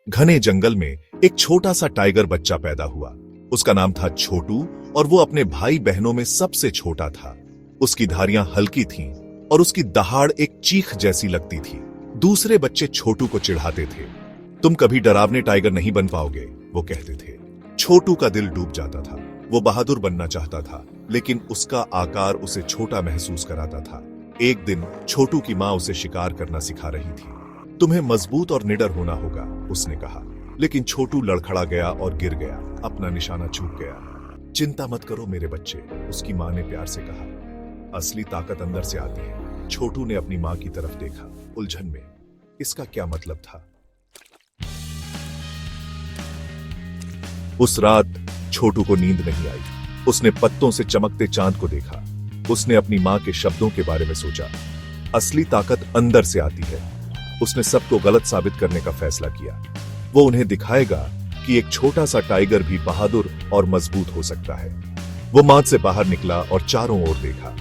घने जंगल में एक छोटा सा टाइगर बच्चा पैदा हुआ। उसका नाम था छोटू और वो अपने भाई बहनों में सबसे छोटा था। उसकी धारियां हल्की थीं और उसकी दहाड़ एक चीख जैसी लगती थी। दूसरे बच्चे छोटू को चिढ़ाते थे। तुम कभी डरावने टाइगर नहीं बन पाओगे, वो कहते थे। छोटू का दिल डूब जाता था। वो बहादुर बनना चाहता था, लेकिन उसका आकार उसे छोटा महसूस कराता था। एक दिन छोटू की माँ उसे शिकार करना सिखा रही थी। तुम्हें मजबूत और निडर होना होगा, उसने कहा। लेकिन छोटू लड़खड़ा गया और गिर गया, अपना निशाना चूक गया। चिंता मत करो मेरे बच्चे, उसकी माँ ने प्यार से कहा। असली ताकत अंदर से आती है। छोटू ने अपनी माँ की तरफ देखा, उलझन में। इसका क्या मतलब था? उस रात छोटू को नींद नहीं आई। उसने पत्तों से चमकते चांद को देखा। उसने अपनी माँ के शब्दों के बारे में सोचा। असली ताकत अंदर से आती है। उसने सबको गलत साबित करने का फैसला किया। वो उन्हें दिखाएगा कि एक छोटा सा टाइगर भी बहादुर और मजबूत हो सकता है। वो मां से बाहर निकला और चारों ओर देखा।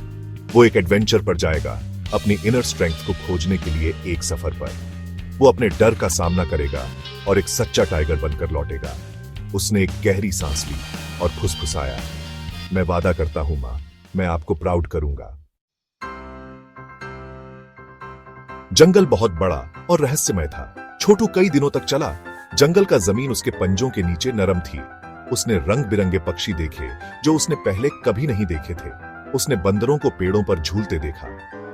वो एक एडवेंचर पर जाएगा, अपनी इनर स्ट्रेंथ को खोजने के लिए एक सफर पर। वो अपने डर का सामना करेगा और एक सच्चा टाइगर बनकर लौटेगा। उसने एक गहरी सांस ली और फुसफुसाया, मैं वादा करता हूं मां, मैं आपको प्राउड करूंगा। जंगल बहुत बड़ा और रहस्यमय था। छोटू कई दिनों तक चला। जंगल का जमीन उसके पंजों के नीचे नरम थी। उसने रंग बिरंगे पक्षी देखे जो उसने पहले कभी नहीं देखे थे। उसने बंदरों को पेड़ों पर झूलते देखा।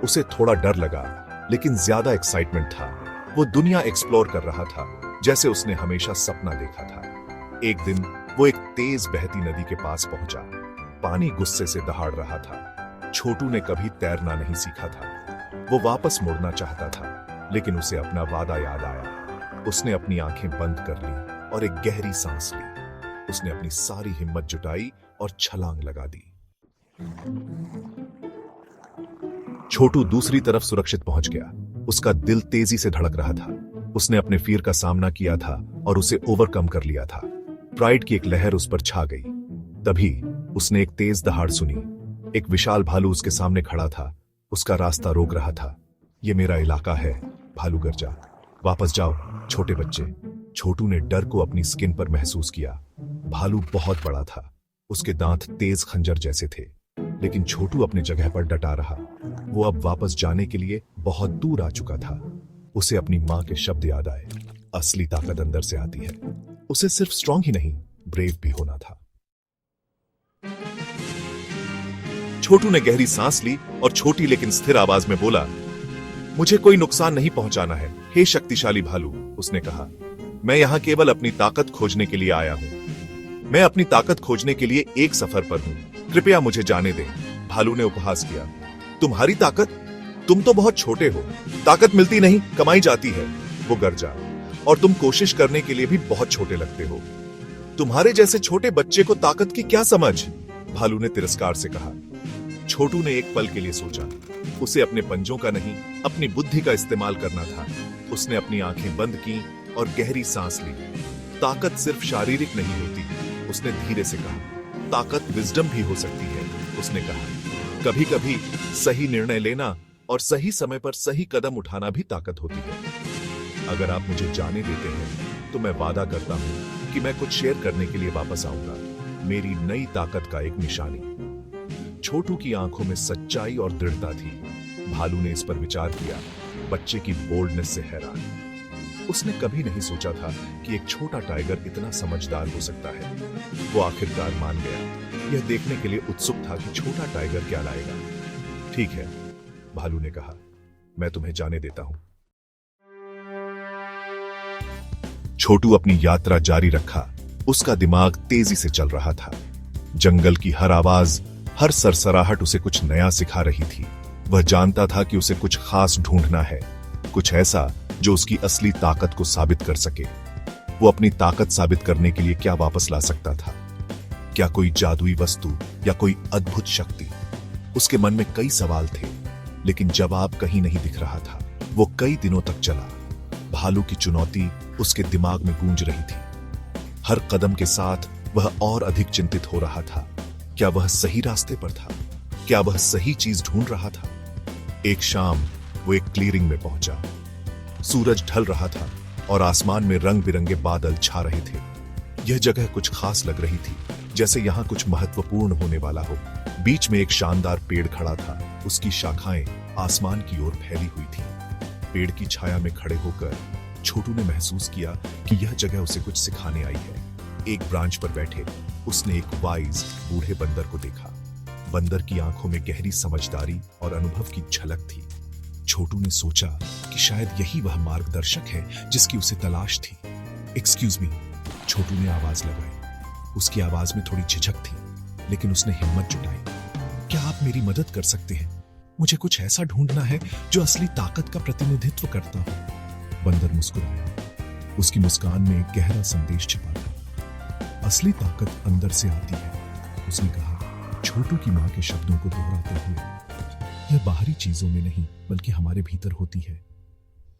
उसे थोड़ा डर लगा, लेकिन ज्यादा एक्साइटमेंट था। वो दुनिया एक्सप्लोर कर रहा था, जैसे उसने हमेशा सपना देखा था। एक दिन वो एक तेज बहती नदी के पास पहुंचा। पानी गुस्से से दहाड़ रहा था। छोटू ने कभी तैरना नहीं सीखा था। वो वापस मुड़ना चाहता था, लेकिन उसे अपना वादा याद आया। उसने अपनी आंखें बंद कर ली और एक गहरी सांस ली। उसने अपनी सारी हिम्मत जुटाई और छलांग लगा दी। छोटू दूसरी तरफ सुरक्षित पहुंच गया। उसका दिल तेजी से धड़क रहा था। उसने अपने फियर का सामना किया था और उसे ओवरकम कर लिया था। प्राइड की एक लहर उस पर छा गई। तभी उसने एक तेज दहाड़ सुनी। एक विशाल भालू उसके सामने खड़ा था। उसका रास्ता रोक रहा था। ये मेरा इलाका है, भालू गरजा। वापस जाओ छोटे बच्चे। छोटू ने डर को अपनी स्किन पर महसूस किया। भालू बहुत बड़ा था। उसके दांत तेज खंजर जैसे थे, लेकिन छोटू अपने जगह पर डटा रहा। वो अब वापस जाने के लिए बहुत दूर आ चुका था। उसे अपनी मां के शब्द याद आए, असली ताकत अंदर से आती है। उसे सिर्फ स्ट्रांग ही नहीं, ब्रेव भी होना था। छोटू ने गहरी सांस ली और छोटी लेकिन स्थिर आवाज में बोला, मुझे कोई नुकसान नहीं पहुंचाना है, हे शक्तिशाली भालू, उसने कहा। मैं यहां केवल अपनी ताकत खोजने के लिए आया हूं। मैं अपनी ताकत खोजने के लिए एक सफर पर हूं। कृपया मुझे जाने दें। भालू ने उपहास किया। तुम्हारी ताकत? तुम तो बहुत छोटे हो। ताकत मिलती नहीं, कमाई जाती है, वो गरजा। और तुम कोशिश करने के लिए भी बहुत छोटे लगते हो। तुम्हारे जैसे छोटे बच्चे को ताकत की क्या समझ? भालू ने तिरस्कार से कहा। छोटू ने एक पल के लिए सोचा। उसे अपने पंजों का नहीं, अपनी बुद्धि का इस्तेमाल करना था। उसने अपनी आंखें बंद की और गहरी सांस ली। ताकत सिर्फ शारीरिक नहीं होती, उसने धीरे से कहा। ताकत विजडम भी हो सकती है, उसने कहा। कभी कभी सही निर्णय लेना और सही समय पर सही कदम उठाना भी ताकत होती है। अगर आप मुझे जाने देते हैं तो मैं वादा करता हूं कि मैं कुछ शेयर करने के लिए वापस आऊंगा। मेरी नई ताकत का एक निशानी। छोटू की आंखों में सच्चाई और दृढ़ता थी। भालू ने इस पर विचार किया, बच्चे की बोल्डनेस से हैरान। उसने कभी नहीं सोचा था कि एक छोटा टाइगर इतना समझदार हो सकता है। वो आखिरकार मान गया। यह देखने के लिए उत्सुक था कि छोटा टाइगर क्या लाएगा। ठीक है, भालू ने कहा, मैं तुम्हें जाने देता हूं। छोटू अपनी यात्रा जारी रखा। उसका दिमाग तेजी से चल रहा था। जंगल की हर आवाज, हर सरसराहट उसे कुछ नया सिखा रही थी। वह जानता था कि उसे कुछ खास ढूंढना है, कुछ ऐसा जो उसकी असली ताकत को साबित कर सके। वो अपनी ताकत साबित करने के लिए क्या वापस ला सकता था? क्या कोई जादुई वस्तु या कोई अद्भुत शक्ति? उसके मन में कई सवाल थे, लेकिन जवाब कहीं नहीं दिख रहा था। वो कई दिनों तक चला। भालू की चुनौती उसके दिमाग में गूंज रही थी। हर कदम के साथ वह और अधिक चिंतित हो रहा था। क्या वह सही रास्ते पर था? क्या वह सही चीज ढूंढ रहा था? एक शाम वो एक क्लीयरिंग में पहुंचा। सूरज ढल रहा था। और आसमान में रंग बिरंगे बादल छा रहे थे। यह जगह कुछ खास लग रही थी, जैसे यहाँ कुछ महत्वपूर्ण होने वाला हो। बीच में एक शानदार पेड़ खड़ा था, उसकी शाखाएं आसमान की ओर फैली हुई थी। पेड़ की छाया में खड़े होकर छोटू ने महसूस किया कि यह जगह उसे कुछ सिखाने आई है। एक ब्रांच पर बैठे उसने एक वाइज बूढ़े बंदर को देखा। बंदर की आंखों में गहरी समझदारी और अनुभव की झलक थी। छोटू ने सोचा कि शायद यही वह मार्गदर्शक है जिसकी उसे तलाश थी। एक्सक्यूज मी, छोटू ने आवाज लगाई। उसकी आवाज में थोड़ी झिझक थी, लेकिन उसने हिम्मत जुटाई। क्या आप मेरी मदद कर सकते हैं? मुझे कुछ ऐसा ढूंढना है जो असली ताकत का प्रतिनिधित्व करता हो। बंदर मुस्कुराया। उसकी मुस्कान में एक गहरा संदेश छिपा था। असली ताकत अंदर से आती है, उसने कहा, छोटू की मां के शब्दों को दोहराते हुए। यह बाहरी चीजों में नहीं, बल्कि हमारे भीतर होती है।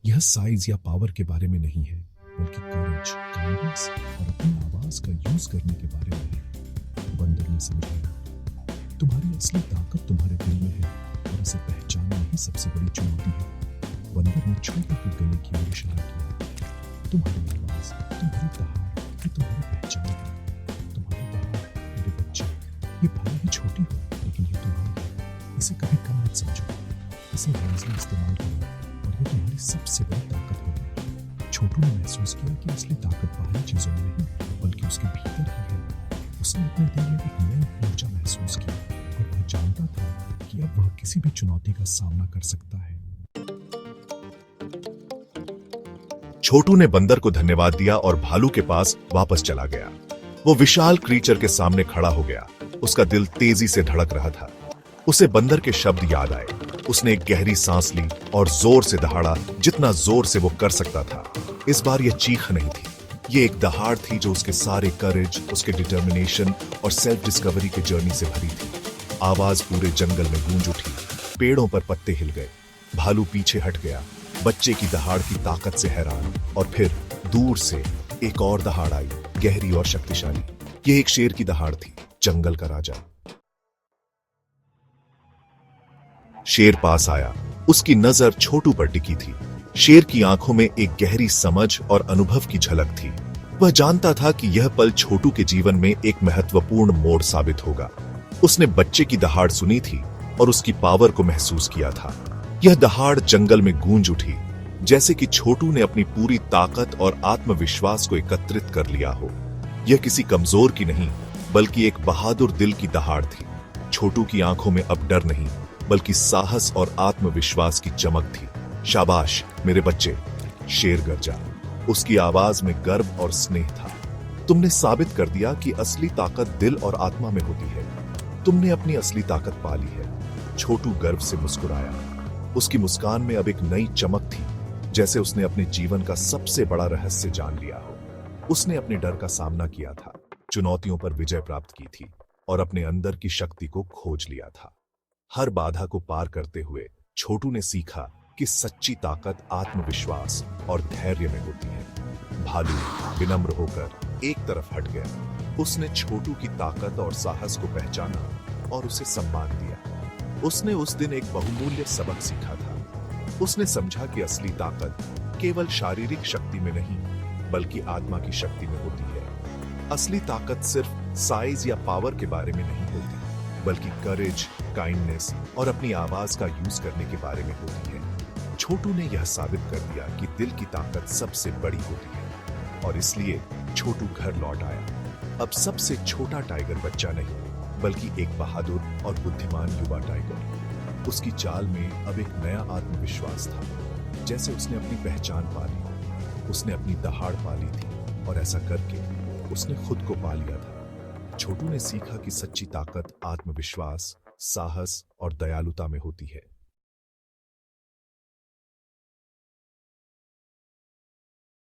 यह साइज या पावर के बारे में नहीं है, बल्कि करेज, काइंडनेस और अपनी आवाज का यूज करने के बारे में है। बंदर ने समझाया, तुम्हारी असली ताकत तुम्हारे दिल में है और इसे पहचानना ही सबसे बड़ी चुनौती है। बंदर ने छोटू के गले की ओर इशारा किया। तुम्हारी आवाज, तुम्हारी दहाड़, ये तुम्हारी पहचान है। तुम्हारी दहाड़, मेरे बच्चे, ये भले ही छोटी हो, लेकिन ये तुम्हारी है। इसे कभी कम मत समझो, इसे वाइजली इस्तेमाल करो और ये तुम्हारी सबसे बड़ी ताकत होगी। छोटू ने महसूस किया कि असली ताकत बाहरी चीजों में नहीं, बल्कि उसके भीतर ही है। उसने अपने दिल में एक नई ऊर्जा महसूस की और वह जानता था कि अब वह किसी भी चुनौती का सामना कर सकता है। छोटू ने बंदर को धन्यवाद दिया और भालू के पास वापस चला गया। वो विशाल क्रीचर के सामने खड़ा हो गया। उसका दिल तेजी से धड़क रहा था। उसे बंदर के शब्द याद आए। उसने एक गहरी सांस ली और जोर से दहाड़ा, जितना जोर से वो कर सकता था। इस बार यह चीख नहीं थी, ये एक दहाड़ थी जो उसके सारे करेज, उसके डिटर्मिनेशन और सेल्फ डिस्कवरी के जर्नी से भरी थी। आवाज पूरे जंगल में गूंज उठी। पेड़ों पर पत्ते हिल गए। भालू पीछे हट गया, बच्चे की दहाड़ की ताकत से हैरान। और फिर दूर से एक और दहाड़ आई, गहरी और शक्तिशाली। यह एक शेर की दहाड़ थी, जंगल का राजा। शेर पास आया। उसकी नजर छोटू पर टिकी थी। शेर की आंखों में एक गहरी समझ और अनुभव की झलक थी। वह जानता था कि यह पल छोटू के जीवन में एक महत्वपूर्ण मोड़ साबित होगा। उसने बच्चे की दहाड़ सुनी थी और उसकी पावर को महसूस किया था। यह दहाड़ जंगल में गूंज उठी, जैसे कि छोटू ने अपनी पूरी ताकत और आत्मविश्वास को एकत्रित कर लिया हो। यह किसी कमजोर की नहीं, बल्कि एक बहादुर दिल की दहाड़ थी। छोटू की आंखों में अब डर नहीं, बल्कि साहस और आत्मविश्वास की चमक थी। शाबाश मेरे बच्चे, शेर गरजा। उसकी आवाज में गर्व और स्नेह था। तुमने साबित कर दिया कि असली ताकत दिल और आत्मा में होती है। तुमने अपनी असली ताकत पा ली है। छोटू गर्व से मुस्कुराया। उसकी मुस्कान में अब एक नई चमक थी, जैसे उसने अपने जीवन का सबसे बड़ा रहस्य जान लिया हो। उसने अपने डर का सामना किया था, चुनौतियों पर विजय प्राप्त की थी और अपने अंदर की शक्ति को खोज लिया था। हर बाधा को पार करते हुए छोटू ने सीखा कि सच्ची ताकत आत्मविश्वास और धैर्य में होती है। भालू विनम्र होकर एक तरफ हट गया। उसने छोटू की ताकत और साहस को पहचाना और उसे सम्मान दिया। उसने उस दिन एक बहुमूल्य सबक सीखा था। उसने समझा कि असली ताकत केवल शारीरिक शक्ति में नहीं, बल्कि आत्मा की शक्ति में होती है। असली ताकत सिर्फ साइज या पावर के बारे में नहीं होती, बल्कि करेज, काइंडनेस और अपनी आवाज का यूज करने के बारे में होती है। छोटू ने यह साबित कर दिया कि दिल की ताकत सबसे बड़ी होती है और इसलिए छोटू घर लौट आया। अब सबसे छोटा टाइगर बच्चा नहीं, बल्कि एक बहादुर और बुद्धिमान युवा टाइगर। उसकी चाल में अब एक नया आत्मविश्वास था, जैसे उसने अपनी पहचान पा ली। उसने अपनी दहाड़ पा ली थी और ऐसा करके उसने खुद को पा लिया था। छोटू ने सीखा कि सच्ची ताकत आत्मविश्वास, साहस और दयालुता में होती है।